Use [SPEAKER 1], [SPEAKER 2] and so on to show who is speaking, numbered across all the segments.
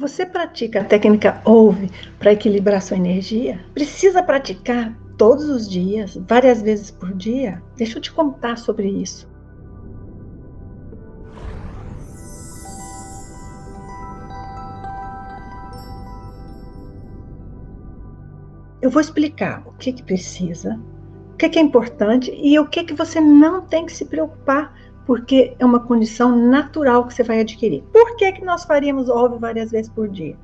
[SPEAKER 1] Você pratica a técnica OVE para equilibrar sua energia? Precisa praticar todos os dias, várias vezes por dia? Deixa eu te contar sobre isso. Eu vou explicar o que precisa, o que é importante e o que você não tem que se preocupar, porque é uma condição natural que você vai adquirir. Por que nós faríamos OVE várias vezes por dia?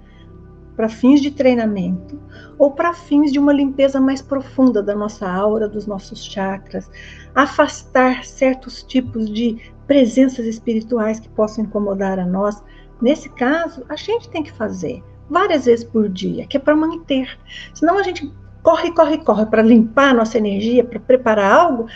[SPEAKER 1] Para fins de treinamento ou para fins de uma limpeza mais profunda da nossa aura, dos nossos chakras, afastar certos tipos de presenças espirituais que possam incomodar a nós. Nesse caso, a gente tem que fazer várias vezes por dia, que é para manter. Senão a gente corre para limpar a nossa energia, para preparar algo,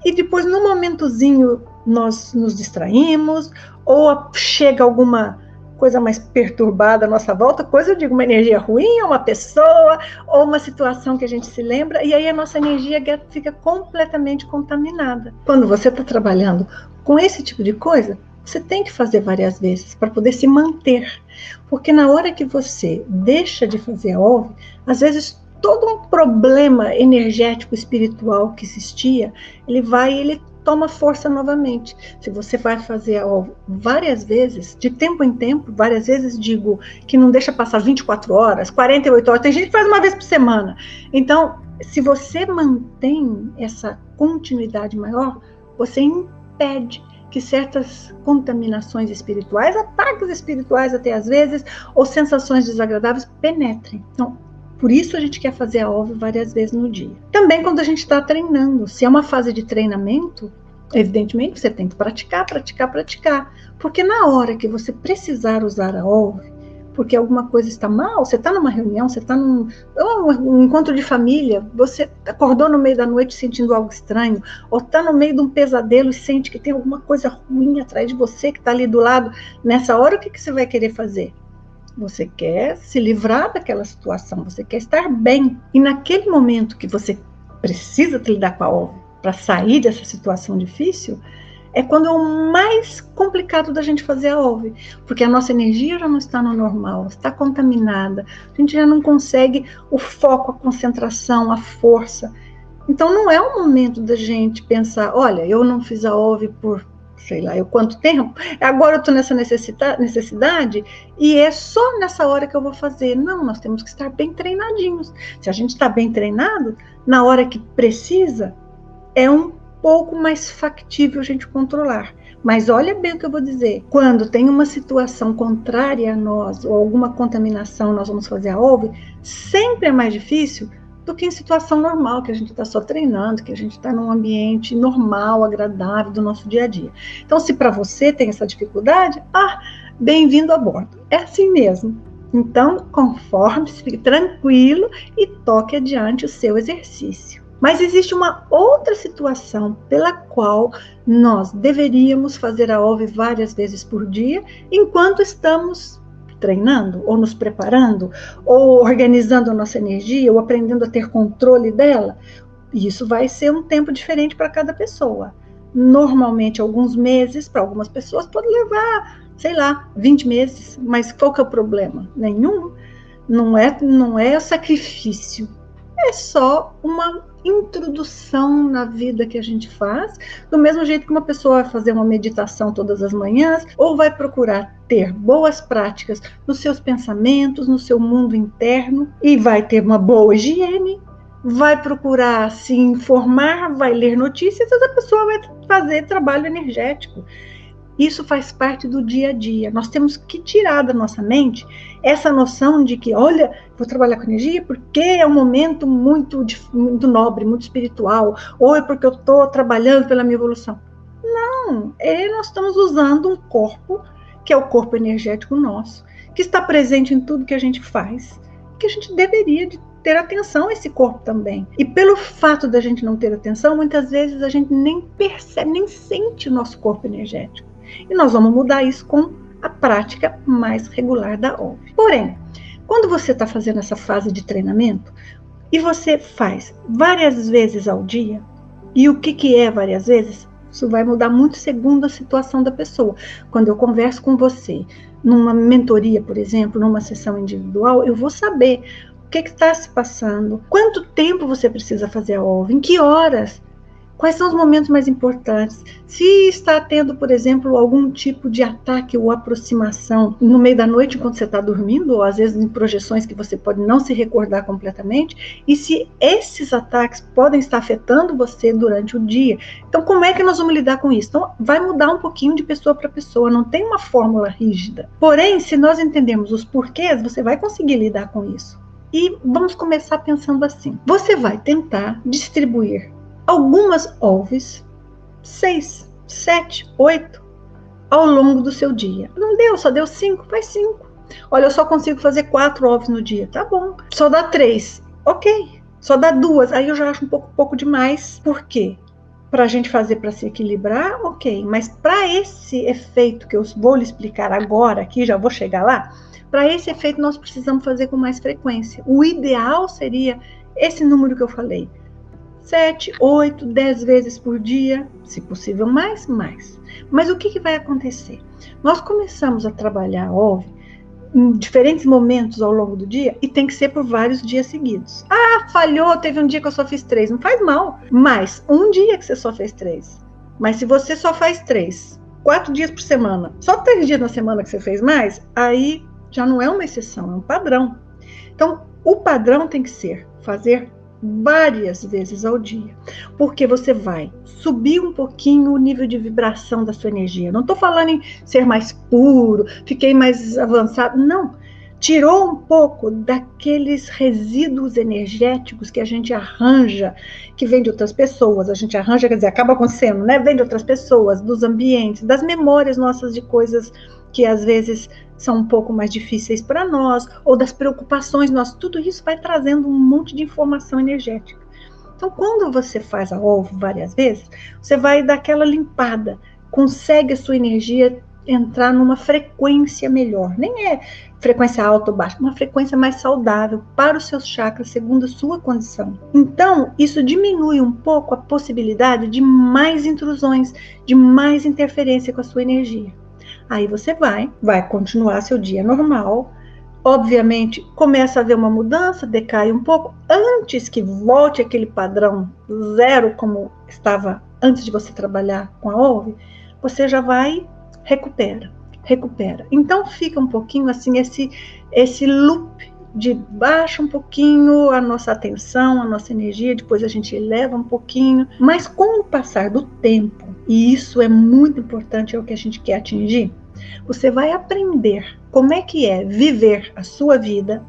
[SPEAKER 1] e depois, no momentozinho, nós nos distraímos, ou chega alguma coisa mais perturbada à nossa volta, eu digo uma energia ruim, ou uma pessoa, ou uma situação que a gente se lembra, e aí a nossa energia fica completamente contaminada. Quando você está trabalhando com esse tipo de coisa, você tem que fazer várias vezes para poder se manter, porque na hora que você deixa de fazer a OVE, às vezes todo um problema energético espiritual que existia, ele toma força novamente. Se você vai fazer a OVE várias vezes, de tempo em tempo, várias vezes, digo que não deixa passar 24 horas, 48 horas, tem gente que faz uma vez por semana. Então, se você mantém essa continuidade maior, você impede que certas contaminações espirituais, ataques espirituais até às vezes, ou sensações desagradáveis penetrem. Então, por isso a gente quer fazer a OVE várias vezes no dia. Também quando a gente está treinando, se é uma fase de treinamento, evidentemente você tem que praticar, porque na hora que você precisar usar a OVE, porque alguma coisa está mal, você está numa reunião, você está num encontro de família, você acordou no meio da noite sentindo algo estranho, ou está no meio de um pesadelo e sente que tem alguma coisa ruim atrás de você, que está ali do lado, nessa hora o que você vai querer fazer? Você quer se livrar daquela situação, você quer estar bem. E naquele momento que você precisa lidar com a OVE para sair dessa situação difícil, é quando é o mais complicado da gente fazer a OVE, porque a nossa energia já não está no normal, está contaminada, a gente já não consegue o foco, a concentração, a força. Então não é o momento da gente pensar, olha, eu não fiz a OVE por sei lá eu quanto tempo, agora eu estou nessa necessidade e é só nessa hora que eu vou fazer. Não, nós temos que estar bem treinadinhos. Se a gente está bem treinado, na hora que precisa, é um pouco mais factível a gente controlar. Mas olha bem o que eu vou dizer. Quando tem uma situação contrária a nós, ou alguma contaminação, nós vamos fazer a OVE, sempre é mais difícil do que em situação normal, que a gente está só treinando, que a gente está num ambiente normal, agradável do nosso dia a dia. Então, se para você tem essa dificuldade, bem-vindo a bordo. É assim mesmo. Então, conforme-se, fique tranquilo e toque adiante o seu exercício. Mas existe uma outra situação pela qual nós deveríamos fazer a OVE várias vezes por dia, enquanto estamos treinando, ou nos preparando, ou organizando a nossa energia, ou aprendendo a ter controle dela. E isso vai ser um tempo diferente para cada pessoa. Normalmente, alguns meses, para algumas pessoas, pode levar, 20 meses. Mas qual que é o problema? Nenhum. Não é sacrifício. É só uma introdução na vida que a gente faz, do mesmo jeito que uma pessoa vai fazer uma meditação todas as manhãs, ou vai procurar ter boas práticas nos seus pensamentos, no seu mundo interno, e vai ter uma boa higiene, vai procurar se informar, vai ler notícias, essa pessoa vai fazer trabalho energético. Isso faz parte do dia a dia. Nós temos que tirar da nossa mente essa noção de que, olha, vou trabalhar com energia porque é um momento muito nobre, muito espiritual, ou é porque eu estou trabalhando pela minha evolução. Não, nós estamos usando um corpo, que é o corpo energético nosso, que está presente em tudo que a gente faz, que a gente deveria ter atenção a esse corpo também. E pelo fato da gente não ter atenção, muitas vezes a gente nem percebe, nem sente o nosso corpo energético. E nós vamos mudar isso com a prática mais regular da OVE. Porém, quando você está fazendo essa fase de treinamento, e você faz várias vezes ao dia, e o que é várias vezes? Isso vai mudar muito segundo a situação da pessoa. Quando eu converso com você, numa mentoria, por exemplo, numa sessão individual, eu vou saber o que está se passando, quanto tempo você precisa fazer a OLV, em que horas, quais são os momentos mais importantes, se está tendo, por exemplo, algum tipo de ataque ou aproximação no meio da noite enquanto você está dormindo, ou às vezes em projeções que você pode não se recordar completamente, e se esses ataques podem estar afetando você durante o dia. Então, como é que nós vamos lidar com isso? Então, vai mudar um pouquinho de pessoa para pessoa, não tem uma fórmula rígida. Porém, se nós entendermos os porquês, você vai conseguir lidar com isso. E vamos começar pensando assim. Você vai tentar distribuir algumas OLVs, 6, 7, 8, ao longo do seu dia. Não deu, só deu 5, faz 5. Olha, eu só consigo fazer 4 OLVs no dia, tá bom. Só dá 3, ok. Só dá 2, aí eu já acho um pouco demais. Por quê? Para a gente fazer para se equilibrar, ok. Mas para esse efeito que eu vou lhe explicar agora, aqui já vou chegar lá, para esse efeito nós precisamos fazer com mais frequência. O ideal seria esse número que eu falei. 7, 8, 10 vezes por dia, se possível mais. Mas o que vai acontecer? Nós começamos a trabalhar a OLV em diferentes momentos ao longo do dia e tem que ser por vários dias seguidos. Ah, falhou, teve um dia que eu só fiz 3, não faz mal, mas um dia que você só fez 3. Mas se você só faz 3, 4 dias por semana, só 3 dias na semana que você fez mais, aí já não é uma exceção, é um padrão. Então, o padrão tem que ser fazer várias vezes ao dia, porque você vai subir um pouquinho o nível de vibração da sua energia. Não estou falando em ser mais puro, fiquei mais avançado, não. Tirou um pouco daqueles resíduos energéticos que a gente arranja, que vem de outras pessoas, a gente arranja, quer dizer, acaba acontecendo, né? Vem de outras pessoas, dos ambientes, das memórias nossas de coisas que às vezes são um pouco mais difíceis para nós, ou das preocupações nossas, tudo isso vai trazendo um monte de informação energética. Então, quando você faz a OLV várias vezes, você vai dar aquela limpada, consegue a sua energia entrar numa frequência melhor, nem é frequência alta ou baixa, uma frequência mais saudável para os seus chakras, segundo a sua condição. Então, isso diminui um pouco a possibilidade de mais intrusões, de mais interferência com a sua energia. Aí você vai continuar seu dia normal. Obviamente, começa a haver uma mudança, decai um pouco. Antes que volte aquele padrão zero, como estava antes de você trabalhar com a OLV, você já vai, recupera. Então, fica um pouquinho assim, esse loop de baixa um pouquinho a nossa atenção, a nossa energia, depois a gente eleva um pouquinho. Mas com o passar do tempo, e isso é muito importante, é o que a gente quer atingir, você vai aprender como é que é viver a sua vida,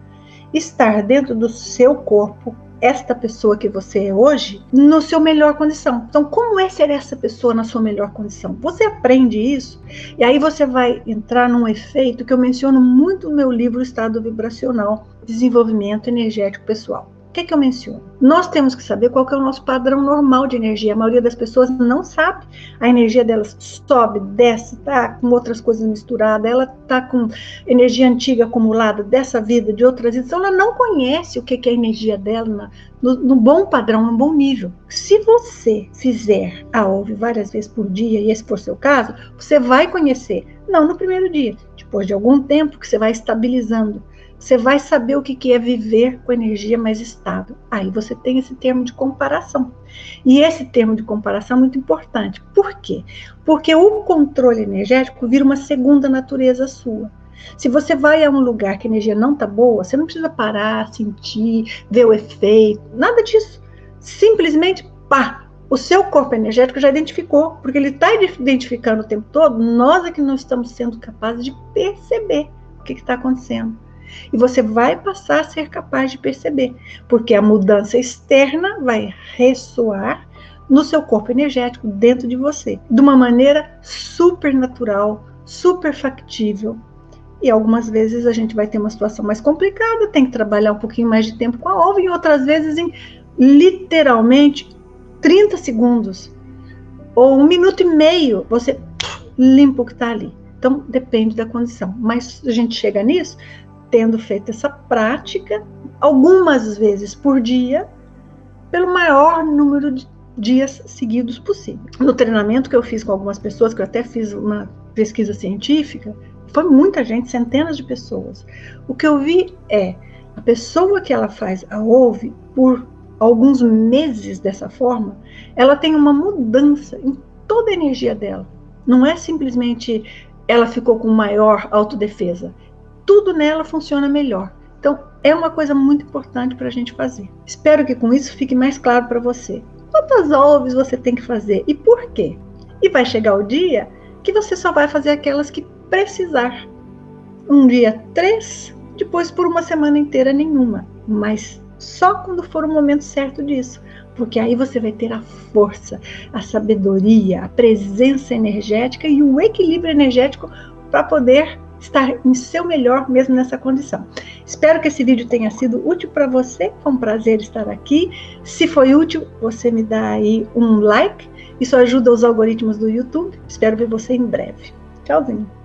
[SPEAKER 1] estar dentro do seu corpo, esta pessoa que você é hoje, no seu melhor condição. Então, como é ser essa pessoa na sua melhor condição? Você aprende isso e aí você vai entrar num efeito que eu menciono muito no meu livro Estado Vibracional, Desenvolvimento Energético Pessoal. O que eu menciono? Nós temos que saber qual que é o nosso padrão normal de energia. A maioria das pessoas não sabe. A energia delas sobe, desce, tá com outras coisas misturadas, ela tá com energia antiga acumulada dessa vida, de outras vidas. Então, ela não conhece o que é a energia dela no bom padrão, no bom nível. Se você fizer a OLV várias vezes por dia, e esse for seu caso, você vai conhecer. Não no primeiro dia, depois de algum tempo que você vai estabilizando. Você vai saber o que é viver com energia mais estável. Aí você tem esse termo de comparação. E esse termo de comparação é muito importante. Por quê? Porque o controle energético vira uma segunda natureza sua. Se você vai a um lugar que a energia não está boa, você não precisa parar, sentir, ver o efeito, nada disso. Simplesmente, pá, o seu corpo energético já identificou, porque ele está identificando o tempo todo, nós é que não estamos sendo capazes de perceber o que está acontecendo. E você vai passar a ser capaz de perceber, porque a mudança externa vai ressoar no seu corpo energético, dentro de você, de uma maneira super natural, super factível. E algumas vezes a gente vai ter uma situação mais complicada, tem que trabalhar um pouquinho mais de tempo com a OLV, e outras vezes em literalmente 30 segundos, ou 1 minuto e meio, você limpa o que está ali. Então, depende da condição. Mas a gente chega nisso tendo feito essa prática algumas vezes por dia, pelo maior número de dias seguidos possível. No treinamento que eu fiz com algumas pessoas, que eu até fiz uma pesquisa científica, foi muita gente, centenas de pessoas. O que eu vi é a pessoa que ela faz a ouve por alguns meses dessa forma, ela tem uma mudança em toda a energia dela. Não é simplesmente ela ficou com maior autodefesa. Tudo nela funciona melhor. Então, é uma coisa muito importante para a gente fazer. Espero que com isso fique mais claro para você. Quantas ouves você tem que fazer e por quê? E vai chegar o dia que você só vai fazer aquelas que precisar. Um dia 3, depois por uma semana inteira nenhuma. Mas só quando for o momento certo disso. Porque aí você vai ter a força, a sabedoria, a presença energética e o equilíbrio energético para poder estar em seu melhor mesmo nessa condição. Espero que esse vídeo tenha sido útil para você. Foi um prazer estar aqui. Se foi útil, você me dá aí um like. Isso ajuda os algoritmos do YouTube. Espero ver você em breve. Tchauzinho.